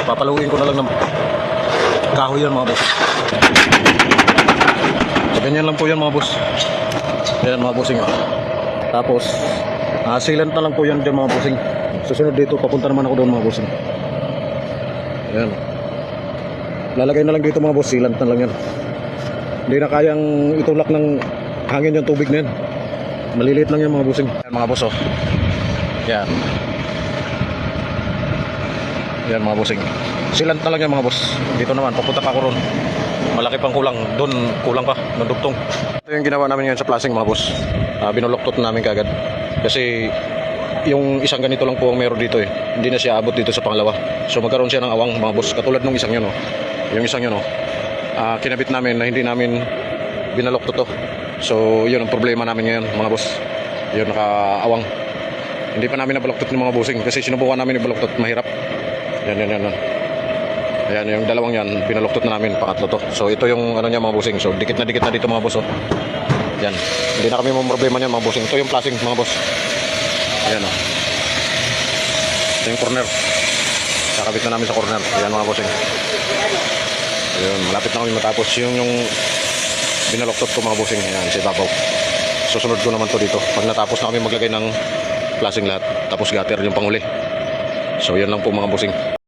Papaluin ko na lang ng kahoy yan mga boss. So, ganyan lang po yan mga boss. Yan mga bossing. Tapos sealant na lang po yan dyan mga bossing. Susunod dito, papunta naman ako doon mga bossing. Yan. Lalagay na lang dito mga boss, sealant na lang yan. Hindi na kayang itulak ng hangin yung tubig na yan. Maliliit lang yan mga bossing. Yan mga boss oh. Yan. Yan mga bossing. Sealant na lang yan mga boss. Dito naman, papunta pa ako ron. Malaki pang kulang. Doon, kulang pa. Nandugtong. Ito yung ginawa namin ngayon sa plasing mga boss. Binuloktot namin kagad. Kasi yung isang ganito lang po ang meron dito eh. Hindi na siya abot dito sa pangalawa. So magkaroon siya ng awang mga boss. Katulad nung isang yun oh. Yung isang yun oh. Kinabit namin na hindi namin binaloktot to. So yun ang problema namin ngayon mga boss. Yun nakaawang. Hindi pa namin nabaloktot ng mga bossing. Kasi sinubukan namin ibaloktot. Mahirap. Yan. Ayan, yung dalawang yan, pinaluktot na namin, pangatlo to. So ito yung ano niya mga bossing. So dikit na dito mga boss oh. Yan. Hindi na kami may problema niyan mga bossing. Ito yung plasing mga boss. Ayan oh. Ito yung corner. Kakabit na namin sa corner. Ayan mga bossing. Ayun, malapit na kami matapos yung binaluktot ko mga bossing. Ayan, si Babaw. Susunod ko naman to dito. Pag natapos na kami maglagay ng plasing lahat. Tapos gutter yung panguli. So yan lang po mga bossing.